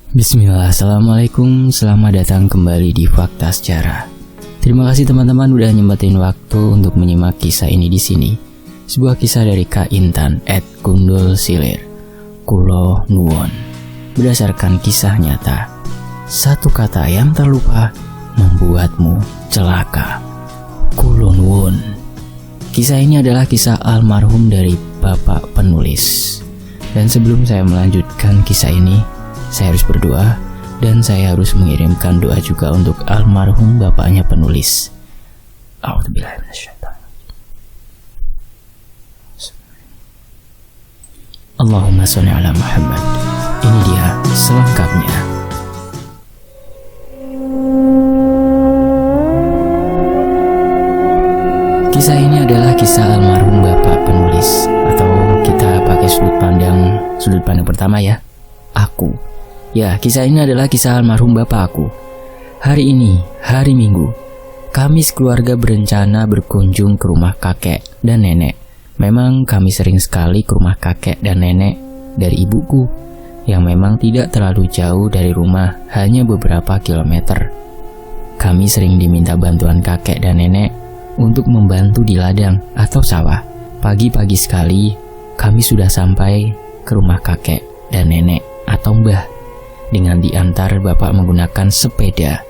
Bismillah, Assalamualaikum, selamat datang kembali di Fakta Sejarah. Terima kasih teman-teman udah nyempetin waktu untuk menyimak kisah ini di sini. Sebuah kisah dari Kak Intan @Gundul Silir. Kulo Nuwun. Berdasarkan kisah nyata, satu kata yang terlupa membuatmu celaka. Kulo Nuwun. Kisah ini adalah kisah almarhum dari bapak penulis. Dan sebelum saya melanjutkan kisah ini, saya harus berdoa dan saya harus mengirimkan doa juga untuk almarhum bapaknya penulis. A'udzubillahi minasyaitonir rajim. Allahumma sholli ala Muhammad. Ini dia selengkapnya. Kisah ini adalah kisah almarhum bapak penulis, atau kita pakai sudut pandang pertama ya, aku. Ya, kisah ini adalah kisah almarhum bapak aku. Hari ini, hari Minggu, kami sekeluarga berencana berkunjung ke rumah kakek dan nenek. Memang kami sering sekali ke rumah kakek dan nenek dari ibuku, yang memang tidak terlalu jauh dari rumah, hanya beberapa kilometer. Kami sering diminta bantuan kakek dan nenek untuk membantu di ladang atau sawah. Pagi-pagi sekali, kami sudah sampai ke rumah kakek dan nenek atau mbah, dengan diantar bapak menggunakan sepeda.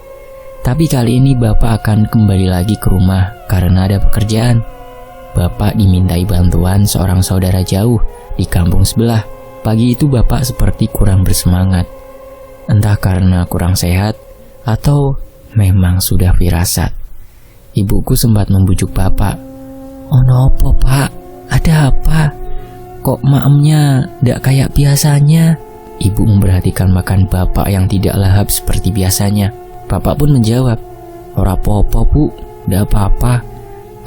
Tapi kali ini bapak akan kembali lagi ke rumah karena ada pekerjaan. Bapak dimintai bantuan seorang saudara jauh di kampung sebelah. Pagi itu bapak seperti kurang bersemangat. Entah karena kurang sehat atau memang sudah firasat. Ibuku sempat membujuk bapak. "Ono apa pak? Ada apa? Kok maemnya ndak kayak biasanya?" Ibu memperhatikan makan bapak yang tidak lahap seperti biasanya. Bapak pun menjawab, "Ora apa-apa bu, ndak apa-apa.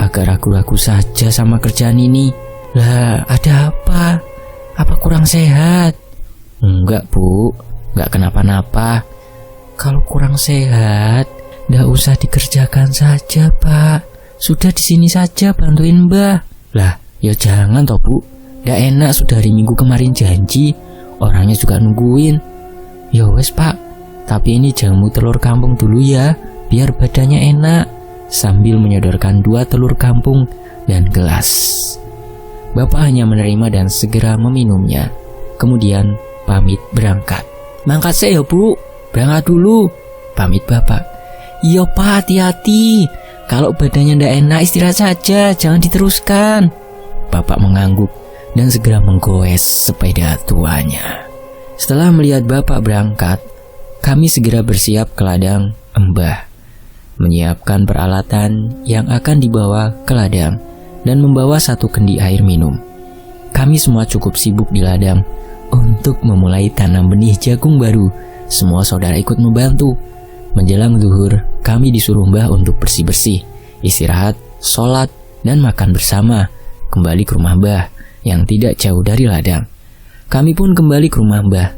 Agak ragu-ragu saja sama kerjaan ini." "Lah, ada apa? Apa kurang sehat?" "Enggak bu, enggak kenapa-napa." "Kalau kurang sehat, ndak usah dikerjakan saja pak. Sudah di sini saja bantuin mbah." "Lah, ya jangan toh bu. Ndak enak, sudah hari Minggu kemarin janji. Orangnya juga nungguin." "Ya wes pak, tapi ini jamu telur kampung dulu ya, biar badannya enak." Sambil menyodorkan 2 telur kampung dan gelas. Bapak hanya menerima dan segera meminumnya. Kemudian pamit berangkat. "Mangkat saya ya bu, berangkat dulu," pamit bapak. "Iya pak, hati-hati. Kalau badannya ndak enak istirahat saja, jangan diteruskan." Bapak mengangguk dan segera menggoes sepeda tuanya. Setelah melihat bapak berangkat, kami segera bersiap ke ladang Mbah, menyiapkan peralatan yang akan dibawa ke ladang dan membawa 1 kendi air minum. Kami semua cukup sibuk di ladang untuk memulai tanam benih jagung baru. Semua saudara ikut membantu. Menjelang zuhur, kami disuruh Mbah untuk bersih-bersih, istirahat, sholat, dan makan bersama. Kembali ke rumah Mbah yang tidak jauh dari ladang. Kami pun kembali ke rumah Mbah.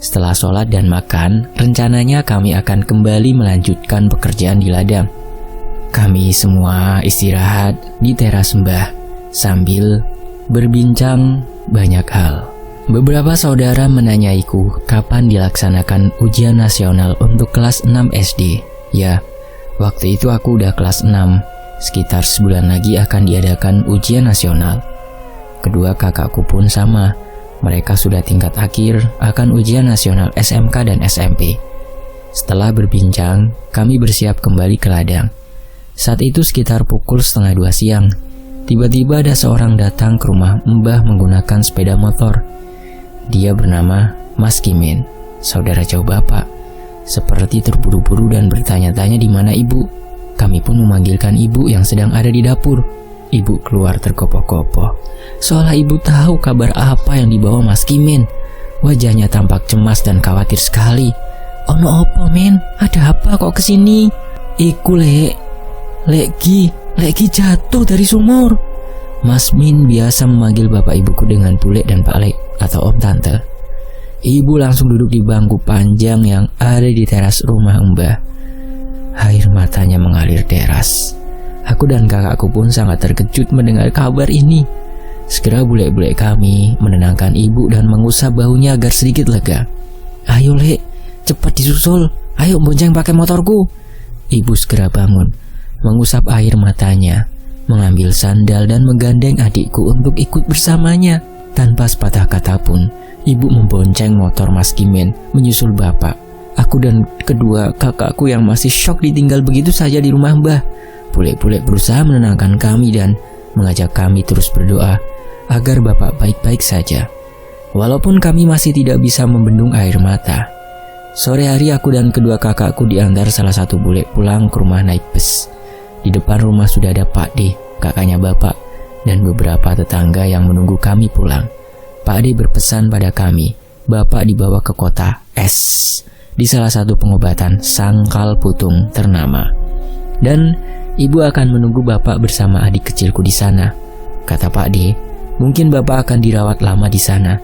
Setelah sholat dan makan, rencananya kami akan kembali melanjutkan pekerjaan di ladang. Kami semua istirahat di teras Mbah sambil berbincang banyak hal. Beberapa saudara menanyaiku kapan dilaksanakan ujian nasional untuk kelas 6 SD. Ya, waktu itu aku udah kelas 6. Sekitar sebulan lagi akan diadakan ujian nasional. Kedua kakakku pun sama. Mereka sudah tingkat akhir akan ujian nasional SMK dan SMP. Setelah berbincang, kami bersiap kembali ke ladang. Saat itu sekitar pukul 1:30 siang. Tiba-tiba ada seorang datang ke rumah Mbah menggunakan sepeda motor. Dia bernama Mas Kimin, saudara jauh bapak. Seperti terburu-buru dan bertanya-tanya di mana ibu. Kami pun memanggilkan ibu yang sedang ada di dapur. Ibu keluar tergopoh-gopoh, seolah ibu tahu kabar apa yang dibawa Mas Kimin. Wajahnya tampak cemas dan khawatir sekali. "Ono opo men? Ada apa kok kesini?" "Iku Leki jatuh dari sumur." Mas Min biasa memanggil bapak ibuku dengan bule dan Pak Lek atau Om Tante. Ibu langsung duduk di bangku panjang yang ada di teras rumah Mbah. Air matanya mengalir deras. Aku dan kakakku pun sangat terkejut mendengar kabar ini. Segera bule-bule kami menenangkan ibu dan mengusap bahunya agar sedikit lega. "Ayo Lek, cepat disusul. Ayo bonceng pakai motorku. Ibu segera bangun, mengusap air matanya, mengambil sandal dan menggandeng adikku untuk ikut bersamanya. Tanpa sepatah kata pun, ibu membonceng motor Mas Kimen menyusul bapak. Aku dan kedua kakakku yang masih syok ditinggal begitu saja di rumah Mbah. Bule-bule berusaha menenangkan kami dan mengajak kami terus berdoa agar bapak baik-baik saja. Walaupun kami masih tidak bisa membendung air mata. Sore hari aku dan kedua kakakku diantar salah satu bule pulang ke rumah naik bus. Di depan rumah sudah ada Pak D, kakaknya bapak, dan beberapa tetangga yang menunggu kami pulang. Pak D berpesan pada kami, bapak dibawa ke kota S di salah satu pengobatan sangkal putung ternama. Dan ibu akan menunggu bapak bersama adik kecilku di sana. Kata Pak D, mungkin bapak akan dirawat lama di sana.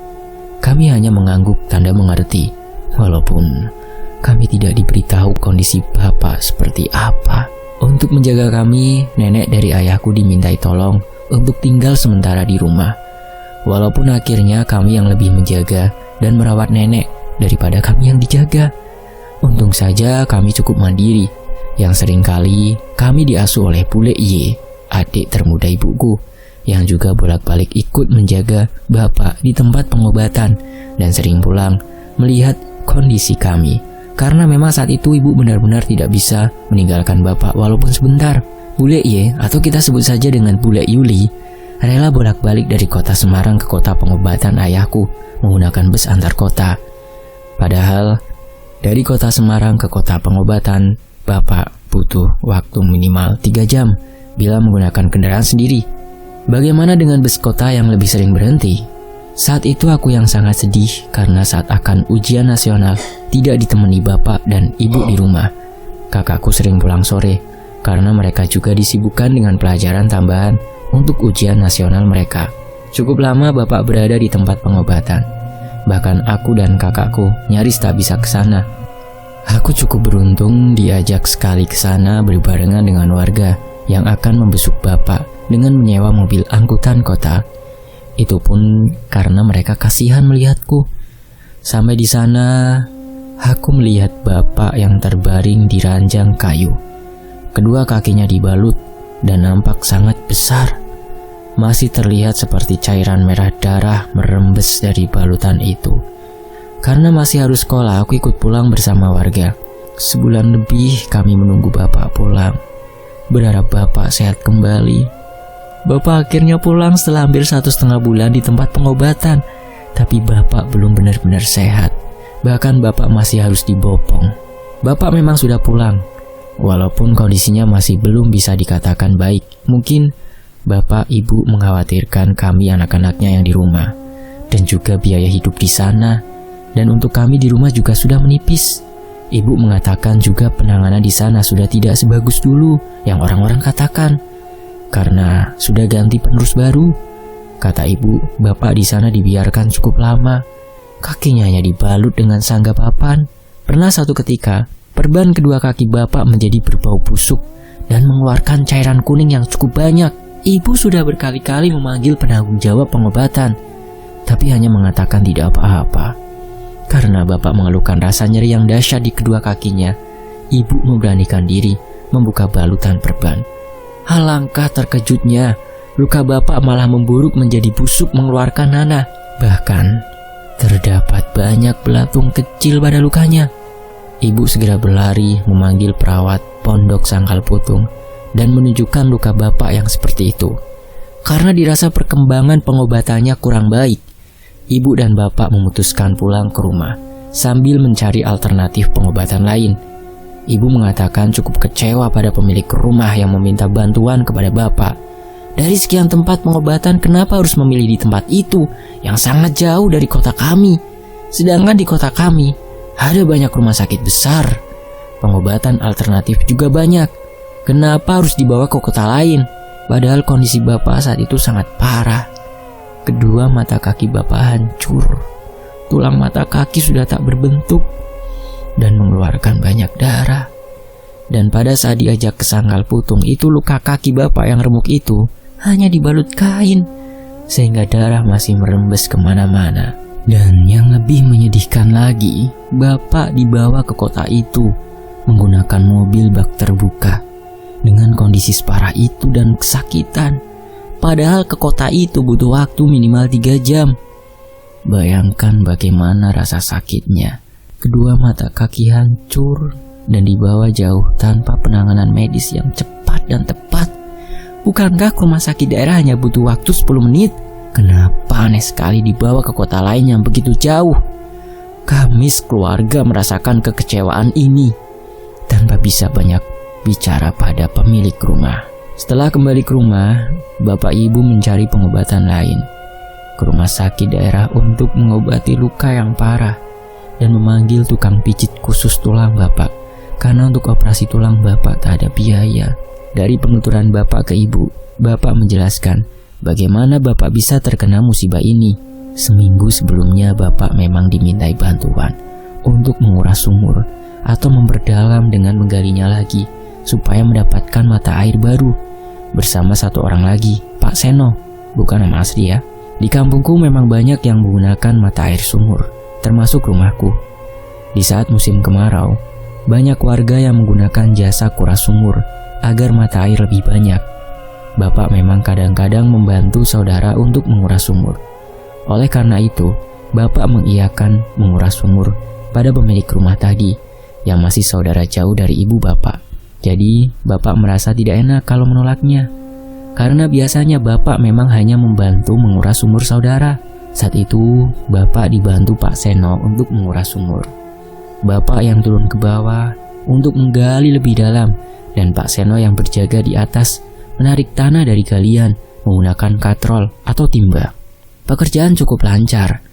Kami hanya mengangguk tanda mengerti. Walaupun kami tidak diberitahu kondisi bapak seperti apa. Untuk menjaga kami, nenek dari ayahku dimintai tolong untuk tinggal sementara di rumah. Walaupun akhirnya kami yang lebih menjaga dan merawat nenek daripada kami yang dijaga. Untung saja kami cukup mandiri, yang seringkali kami diasuh oleh Bule Y, adik termuda ibuku, yang juga bolak-balik ikut menjaga bapak di tempat pengobatan dan sering pulang melihat kondisi kami. Karena memang saat itu ibu benar-benar tidak bisa meninggalkan bapak walaupun sebentar. Bule Y, atau kita sebut saja dengan Bule Yuli, rela bolak-balik dari kota Semarang ke kota pengobatan ayahku menggunakan bus antar kota. Padahal dari kota Semarang ke kota pengobatan, bapak butuh waktu minimal 3 jam bila menggunakan kendaraan sendiri. Bagaimana dengan bus kota yang lebih sering berhenti? Saat itu aku yang sangat sedih karena saat akan ujian nasional tidak ditemani bapak dan ibu di rumah. Kakakku sering pulang sore karena mereka juga disibukkan dengan pelajaran tambahan untuk ujian nasional mereka. Cukup lama bapak berada di tempat pengobatan. Bahkan aku dan kakakku nyaris tak bisa ke sana. Aku cukup beruntung diajak sekali ke sana berbarengan dengan warga yang akan membesuk bapak dengan menyewa mobil angkutan kota. Itu pun karena mereka kasihan melihatku. Sampai di sana, aku melihat bapak yang terbaring di ranjang kayu. Kedua kakinya dibalut dan nampak sangat besar. Masih terlihat seperti cairan merah darah merembes dari balutan itu. Karena masih harus sekolah, aku ikut pulang bersama warga. Sebulan lebih kami menunggu bapak pulang, berharap bapak sehat kembali. Bapak akhirnya pulang setelah hampir 1,5 bulan di tempat pengobatan. Tapi bapak belum benar-benar sehat. Bahkan bapak masih harus dibopong. Bapak memang sudah pulang, walaupun kondisinya masih belum bisa dikatakan baik. Mungkin bapak ibu mengkhawatirkan kami anak-anaknya yang di rumah, dan juga biaya hidup di sana. Dan untuk kami di rumah juga sudah menipis. Ibu mengatakan juga penanganan di sana sudah tidak sebagus dulu yang orang-orang katakan. Karena sudah ganti penerus baru. Kata ibu, bapak di sana dibiarkan cukup lama. Kakinya hanya dibalut dengan sangga papan. Pernah satu ketika, perban kedua kaki bapak menjadi berbau busuk dan mengeluarkan cairan kuning yang cukup banyak. Ibu sudah berkali-kali memanggil penanggung jawab pengobatan, tapi hanya mengatakan tidak apa-apa. Karena bapak mengeluhkan rasa nyeri yang dahsyat di kedua kakinya, ibu memberanikan diri membuka balutan perban. Alangkah terkejutnya, luka bapak malah memburuk menjadi busuk mengeluarkan nanah. Bahkan, terdapat banyak belatung kecil pada lukanya. Ibu segera berlari memanggil perawat pondok sangkal putung dan menunjukkan luka bapak yang seperti itu. Karena dirasa perkembangan pengobatannya kurang baik, ibu dan bapak memutuskan pulang ke rumah sambil mencari alternatif pengobatan lain. Ibu mengatakan cukup kecewa pada pemilik rumah yang meminta bantuan kepada bapak. Dari sekian tempat pengobatan, kenapa harus memilih di tempat itu yang sangat jauh dari kota kami? Sedangkan di kota kami ada banyak rumah sakit besar. Pengobatan alternatif juga banyak. Kenapa harus dibawa ke kota lain? Padahal kondisi bapak saat itu sangat parah. Kedua mata kaki bapak hancur. Tulang mata kaki sudah tak berbentuk dan mengeluarkan banyak darah. Dan pada saat diajak ke sangkal putung itu, luka kaki bapak yang remuk itu hanya dibalut kain, sehingga darah masih merembes kemana-mana. Dan yang lebih menyedihkan lagi, bapak dibawa ke kota itu menggunakan mobil bak terbuka dengan kondisi separah itu dan kesakitan. Padahal ke kota itu butuh waktu minimal 3 jam. Bayangkan bagaimana rasa sakitnya. Kedua mata kaki hancur dan dibawa jauh tanpa penanganan medis yang cepat dan tepat. Bukankah ke rumah sakit daerah hanya butuh waktu 10 menit? Kenapa aneh sekali dibawa ke kota lain yang begitu jauh? Kami sekeluarga merasakan kekecewaan ini tanpa bisa banyak bicara pada pemilik rumah. Setelah kembali ke rumah, bapak ibu mencari pengobatan lain ke rumah sakit daerah untuk mengobati luka yang parah dan memanggil tukang pijit khusus tulang bapak karena untuk operasi tulang bapak tak ada biaya. Dari penuturan bapak ke ibu, bapak menjelaskan bagaimana bapak bisa terkena musibah ini. Seminggu sebelumnya bapak memang dimintai bantuan untuk menguras sumur atau memperdalam dengan menggalinya lagi supaya mendapatkan mata air baru bersama satu orang lagi, Pak Seno, bukan nama asli ya. Di kampungku memang banyak yang menggunakan mata air sumur, termasuk rumahku. Di saat musim kemarau, banyak warga yang menggunakan jasa kuras sumur agar mata air lebih banyak. Bapak memang kadang-kadang membantu saudara untuk menguras sumur. Oleh karena itu, bapak mengiyakan menguras sumur pada pemilik rumah tadi yang masih saudara jauh dari ibu bapak. Jadi, bapak merasa tidak enak kalau menolaknya. Karena biasanya bapak memang hanya membantu menguras sumur saudara. Saat itu, bapak dibantu Pak Seno untuk menguras sumur. Bapak yang turun ke bawah untuk menggali lebih dalam dan Pak Seno yang berjaga di atas menarik tanah dari galian menggunakan katrol atau timba. Pekerjaan cukup lancar.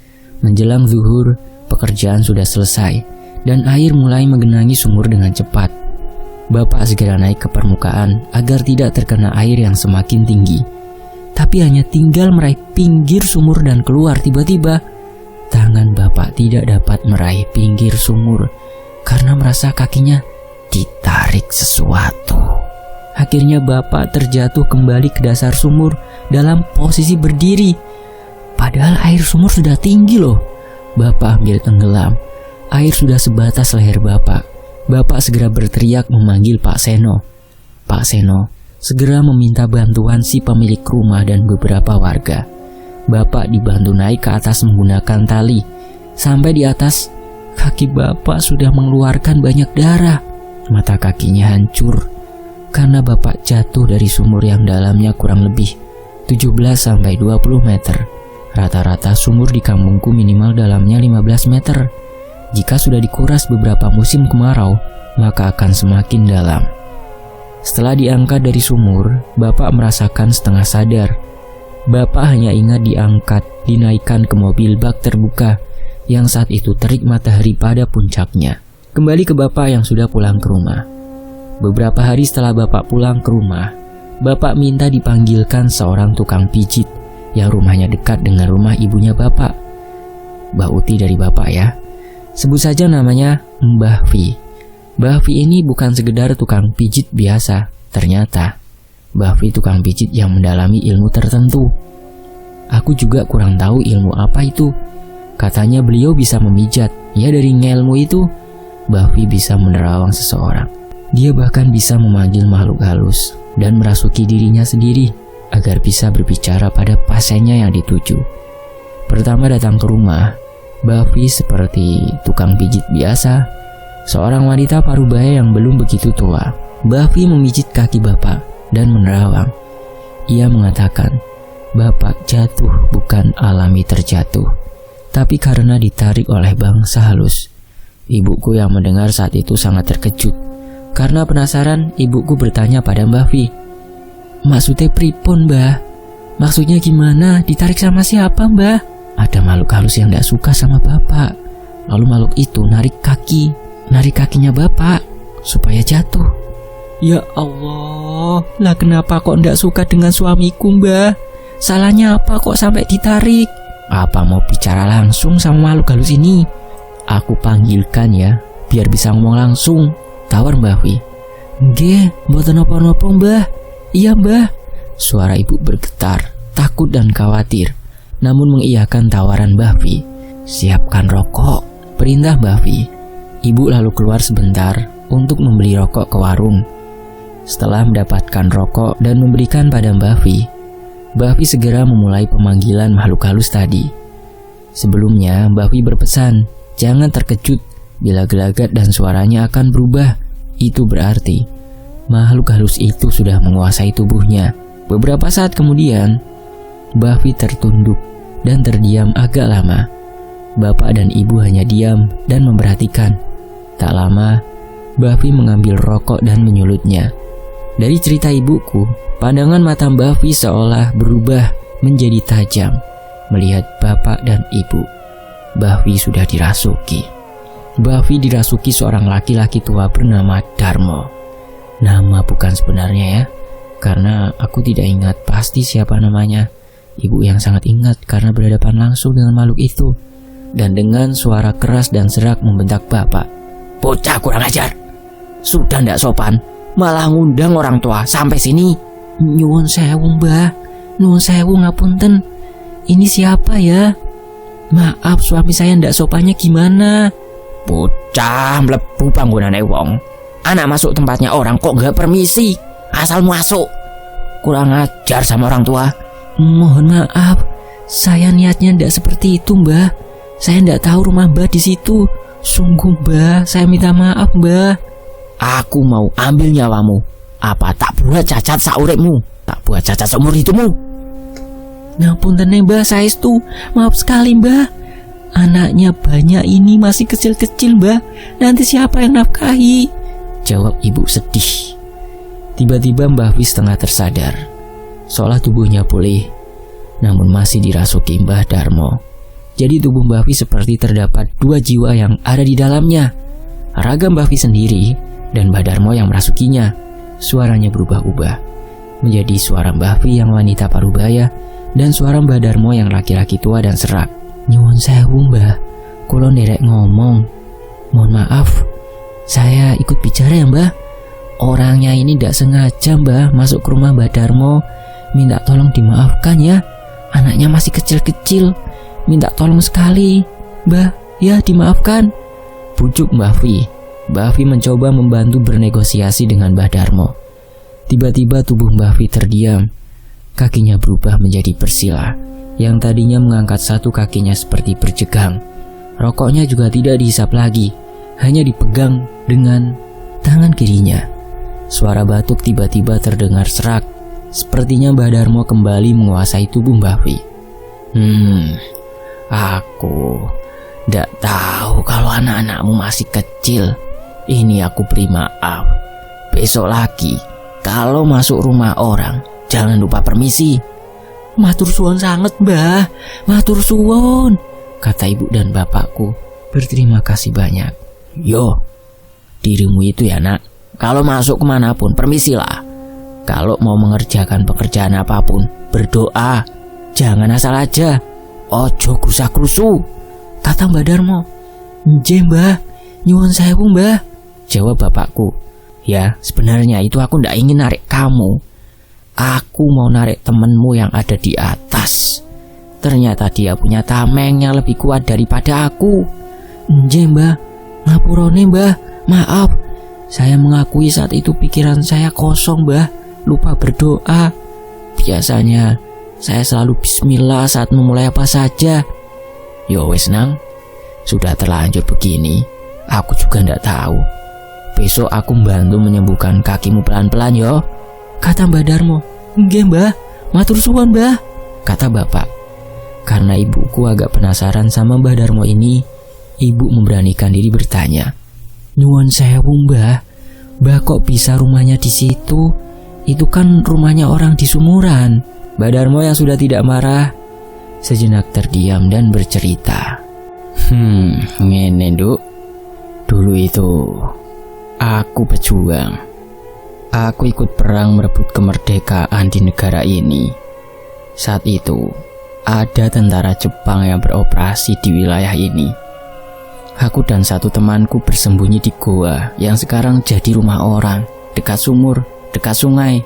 Menjelang zuhur, pekerjaan sudah selesai dan air mulai menggenangi sumur dengan cepat. Bapak segera naik ke permukaan agar tidak terkena air yang semakin tinggi. Tapi hanya tinggal meraih pinggir sumur dan keluar, tiba-tiba tangan bapak tidak dapat meraih pinggir sumur karena merasa kakinya ditarik sesuatu. Akhirnya bapak terjatuh kembali ke dasar sumur dalam posisi berdiri. Padahal air sumur sudah tinggi loh. Bapak hampir tenggelam. Air sudah sebatas leher bapak. Bapak segera berteriak memanggil Pak Seno. Pak Seno segera meminta bantuan si pemilik rumah dan beberapa warga. Bapak dibantu naik ke atas menggunakan tali. Sampai di atas, kaki bapak sudah mengeluarkan banyak darah. Mata kakinya hancur karena bapak jatuh dari sumur yang dalamnya kurang lebih 17-20 meter. Rata-rata sumur di kampungku minimal dalamnya 15 meter. Jika sudah dikuras beberapa musim kemarau, maka akan semakin dalam. Setelah diangkat dari sumur, bapak merasakan setengah sadar. Bapak hanya ingat diangkat, dinaikkan ke mobil bak terbuka yang saat itu terik matahari pada puncaknya. Kembali ke bapak yang sudah pulang ke rumah. Beberapa hari setelah bapak pulang ke rumah, bapak minta dipanggilkan seorang tukang pijit yang rumahnya dekat dengan rumah ibunya bapak. Mbak Uti dari bapak ya. Sebut saja namanya Mbah Vi. Mbah Vi ini bukan sekedar tukang pijit biasa. Ternyata Mbah Vi tukang pijit yang mendalami ilmu tertentu. Aku juga kurang tahu ilmu apa itu. Katanya beliau bisa memijat. Ya, dari ilmu itu Mbah Vi bisa menerawang seseorang. Dia bahkan bisa memanggil makhluk halus dan merasuki dirinya sendiri agar bisa berbicara pada pasiennya yang dituju. Pertama datang ke rumah, Mbah Vi seperti tukang pijit biasa, seorang wanita parubaya yang belum begitu tua. Mbah Vi memijit kaki bapak dan menerawang. Ia mengatakan, bapak jatuh bukan alami terjatuh, tapi karena ditarik oleh bangsa halus. Ibuku yang mendengar saat itu sangat terkejut. Karena penasaran, ibuku bertanya pada Mbah Vi, "Maksudnya pripun, Mbah? Maksudnya gimana? Ditarik sama siapa, Mbah?" "Ada makhluk halus yang tidak suka sama bapak. Lalu makhluk itu narik kakinya bapak supaya jatuh." "Ya Allah, lah kenapa kok tidak suka dengan suamiku, Mbah? Salahnya apa kok sampai ditarik?" "Apa mau bicara langsung sama makhluk halus ini? Aku panggilkan ya, biar bisa ngomong langsung," tawar Mbah Vi. "Nggih, mboten napa-napa, Mbah." "Iya, Mbah." Suara ibu bergetar, takut dan khawatir, namun mengiyakan tawaran Mbah Vi. Siapkan rokok, perintah Mbah Vi. Ibu lalu keluar sebentar untuk membeli rokok ke warung. Setelah mendapatkan rokok dan memberikan pada Mbah Vi segera memulai pemanggilan makhluk halus tadi. Sebelumnya, Mbah Vi berpesan, jangan terkejut bila gelagat dan suaranya akan berubah. Itu berarti makhluk halus itu sudah menguasai tubuhnya. Beberapa saat kemudian, Mbah Vi tertunduk dan terdiam agak lama. Bapak dan ibu hanya diam dan memperhatikan. Tak lama, Mbah Vi mengambil rokok dan menyulutnya. Dari cerita ibuku, pandangan mata Mbah Vi seolah berubah menjadi tajam melihat bapak dan ibu. Mbah Vi sudah dirasuki. Mbah Vi dirasuki seorang laki-laki tua bernama Darmo. Nama bukan sebenarnya ya, karena aku tidak ingat pasti siapa namanya. Ibu yang sangat ingat karena berhadapan langsung dengan makhluk itu. Dan dengan suara keras dan serak membentak bapak. Bocah kurang ajar, sudah ndak sopan, malah ngundang orang tua sampai sini. Nyuwun sewu Mbah, nyuwun sewu ngapunten. Ini siapa ya? Maaf suami saya ndak sopannya gimana? Bocah mlebu panggonane wong. Anak masuk tempatnya orang kok gak permisi, asal masuk. Kurang ajar sama orang tua. Mohon maaf, saya niatnya ndak seperti itu Mbah. Saya ndak tahu rumah Mbah di situ. Sungguh Mbah, saya minta maaf Mbah. Aku mau ambil nyawamu. Apa tak buat cacat sauripmu? Tak buat cacat seumur hidupmu? Ngapunten Mbah saestu. Maaf sekali Mbah. Anaknya banyak ini masih kecil-kecil Mbah. Nanti siapa yang nafkahi? Jawab ibu sedih. Tiba-tiba Mbah Vi setengah tersadar, seolah tubuhnya pulih, namun masih dirasuki Mbah Darmo. Jadi tubuh Mbah Vi seperti terdapat dua jiwa yang ada di dalamnya. Raga Mbah Vi sendiri dan Mbah Darmo yang merasukinya. Suaranya berubah-ubah menjadi suara Mbah Vi yang wanita parubaya dan suara Mbah Darmo yang laki-laki tua dan serak. Nyuwun sewu Mbah, kula nderek ngomong. Mohon maaf, saya ikut bicara ya Mbah. Orangnya ini tidak sengaja Mbah masuk ke rumah Mbah Darmo. Minta tolong dimaafkan ya. Anaknya masih kecil-kecil. Minta tolong sekali Mbah, ya dimaafkan. Pucuk Mbah Vi. Mbah Vi mencoba membantu bernegosiasi dengan Mbah Darmo. Tiba-tiba tubuh Mbah Vi terdiam. Kakinya berubah menjadi bersila. Yang tadinya mengangkat satu kakinya seperti berjegang. Rokoknya juga tidak dihisap lagi, hanya dipegang dengan tangan kirinya. Suara batuk tiba-tiba terdengar serak. Sepertinya Mbah Darmo kembali menguasai tubuh Mbah Vi. Aku ndak tahu kalau anak-anakmu masih kecil. Ini aku beri maaf. Besok lagi kalau masuk rumah orang jangan lupa permisi. Matur suwun sanget Mbah, matur suwun, kata ibu dan bapakku berterima kasih banyak. Yo, dirimu itu ya nak, kalau masuk kemanapun permisilah. Kalau mau mengerjakan pekerjaan apapun berdoa, jangan asal aja. Ojo krusa-krusu, kata Mbah Darmo. Nggih Mbah, nyuwun sewu Mbah, jawab bapakku. Ya sebenarnya itu aku ndak ingin narik kamu. Aku mau narik temenmu yang ada di atas. Ternyata dia punya tameng yang lebih kuat daripada aku. Nggih Mbah, ngapurane Mbah, maaf. Saya mengakui saat itu pikiran saya kosong Mbah, lupa berdoa. Biasanya saya selalu bismillah saat memulai apa saja. Yo wes nang, sudah terlanjur begini, aku juga ndak tahu. Besok aku bantu menyembuhkan kakimu pelan-pelan yo, kata Mbah Darmo. Nggih Mbah, matur suwun Mbah, kata bapak. Karena ibuku agak penasaran sama Mbah Darmo ini, ibu memberanikan diri bertanya. Nyuwun sewu Mbah, Mbah kok bisa rumahnya di situ? Itu kan rumahnya orang di Sumuran. Mbah Darmo yang sudah tidak marah sejenak terdiam dan bercerita. Ngene Nduk. Dulu itu aku pejuang. Aku ikut perang merebut kemerdekaan di negara ini. Saat itu ada tentara Jepang yang beroperasi di wilayah ini. Aku dan satu temanku bersembunyi di goa yang sekarang jadi rumah orang, dekat sumur, dekat sungai.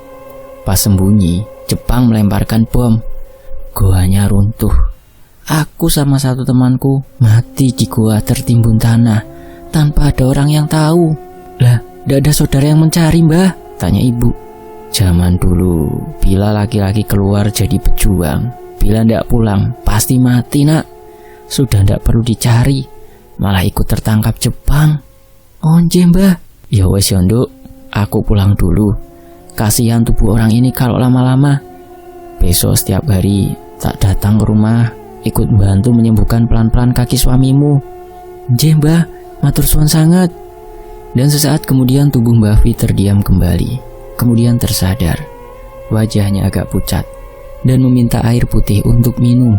Pas sembunyi, Jepang melemparkan bom. Goanya runtuh. aku sama satu temanku mati di gua tertimbun tanah tanpa ada orang yang tahu. Lah, tidak ada saudara yang mencari, Mbah? Tanya ibu. Zaman dulu, bila laki-laki keluar jadi pejuang, bila tidak pulang pasti mati, nak. Sudah tidak perlu dicari, malah ikut tertangkap Jepang. Onje, Mbah. Ya wes Nduk, aku pulang dulu. Kasihan tubuh orang ini kalau lama-lama. Besok setiap hari tak datang ke rumah, ikut bantu menyembuhkan pelan-pelan kaki suamimu. Nggih, Mbah, matur suwun sangat. Dan sesaat kemudian tubuh Mbah Vi terdiam kembali, kemudian tersadar. Wajahnya agak pucat dan meminta air putih untuk minum.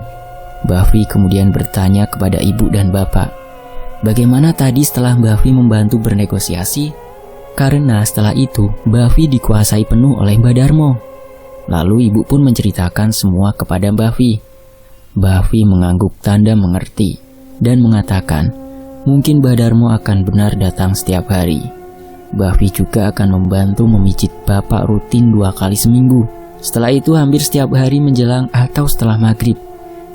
Mbah Vi kemudian bertanya kepada ibu dan bapak, bagaimana tadi setelah Mbah Vi membantu bernegosiasi? Karena setelah itu Mbah Vi dikuasai penuh oleh Mbah Darmo. Lalu ibu pun menceritakan semua kepada Mbah Vi. Mbah Vi mengangguk tanda mengerti dan mengatakan mungkin Mbah Darmo akan benar datang setiap hari. Mbah Vi juga akan membantu memijit bapak rutin 2 kali seminggu. Setelah itu hampir setiap hari menjelang atau setelah maghrib,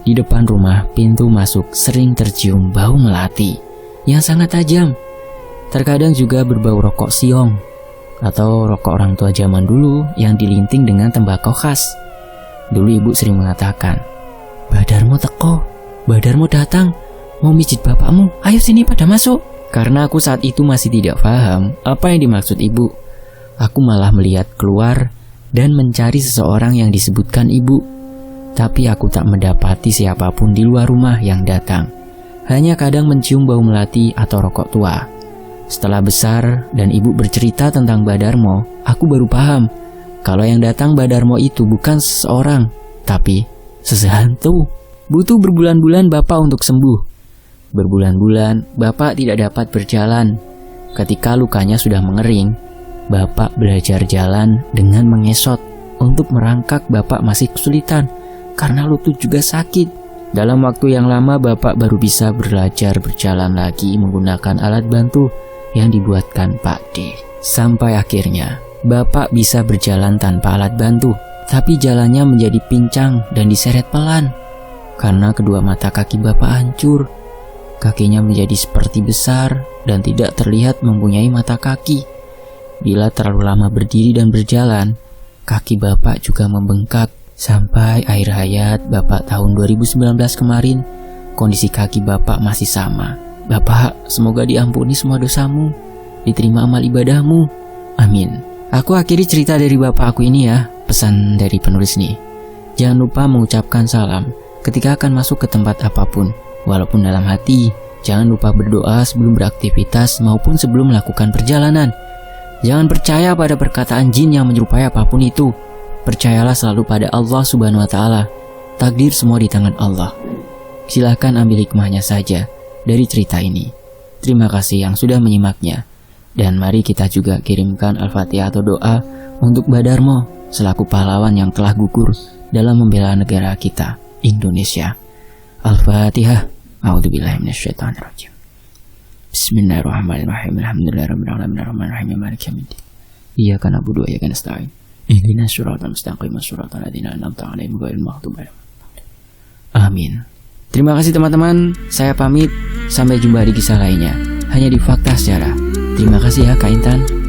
di depan rumah pintu masuk sering tercium bau melati yang sangat tajam. Terkadang juga berbau rokok siong atau rokok orang tua zaman dulu yang dilinting dengan tembakau khas. Dulu ibu sering mengatakan, Mbah Darmo teko, Mbah Darmo datang, mau mijit bapakmu, ayo sini pada masuk. Karena aku saat itu masih tidak paham apa yang dimaksud ibu, aku malah melihat keluar dan mencari seseorang yang disebutkan ibu. Tapi aku tak mendapati siapapun di luar rumah yang datang. Hanya kadang mencium bau melati atau rokok tua. Setelah besar dan ibu bercerita tentang Mbah Darmo, aku baru paham kalau yang datang Mbah Darmo itu bukan seseorang, tapi sesehantu. Butuh berbulan-bulan bapak untuk sembuh. Berbulan-bulan bapak tidak dapat berjalan. Ketika lukanya sudah mengering, bapak belajar jalan dengan mengesot. Untuk merangkak bapak masih kesulitan karena lutut juga sakit. Dalam waktu yang lama bapak baru bisa belajar berjalan lagi menggunakan alat bantu yang dibuatkan Pak D. Sampai akhirnya bapak bisa berjalan tanpa alat bantu, tapi jalannya menjadi pincang dan diseret pelan karena kedua mata kaki bapak hancur. Kakinya menjadi seperti besar dan tidak terlihat mempunyai mata kaki. Bila terlalu lama berdiri dan berjalan, kaki bapak juga membengkak. Sampai akhir hayat bapak tahun 2019 kemarin, kondisi kaki bapak masih sama. Bapak, semoga diampuni semua dosamu, diterima amal ibadahmu. Amin. Aku akhiri cerita dari bapak aku ini ya. Pesan dari penulis nih, jangan lupa mengucapkan salam ketika akan masuk ke tempat apapun. Walaupun dalam hati, jangan lupa berdoa sebelum beraktivitas maupun sebelum melakukan perjalanan. Jangan percaya pada perkataan jin yang menyerupai apapun itu. Percayalah selalu pada Allah Subhanahu wa Ta'ala. Takdir semua di tangan Allah. Silahkan ambil hikmahnya saja dari cerita ini. Terima kasih yang sudah menyimaknya. Dan mari kita juga kirimkan Al-Fatihah atau doa untuk Mbah Darmo selaku pahlawan yang telah gugur dalam membela negara kita, Indonesia. Al-Fatihah. A'udzubillahi minasyaitonirrajim. Bismillahirrahmanirrahim. Alhamdulillahirabbil alamin arrahmanirrahim maliki yaumiddin. Iyyaka na'budu wa iyyaka nasta'in. Ihdinas siratal mustaqim siratal ladzina an'amta 'alaihim ghairil maghdubi 'alaihim. Amin. Terima kasih teman-teman. Saya pamit. Sampai jumpa di kisah lainnya hanya di Fakta Sejarah. Terima kasih ya Kak Intan.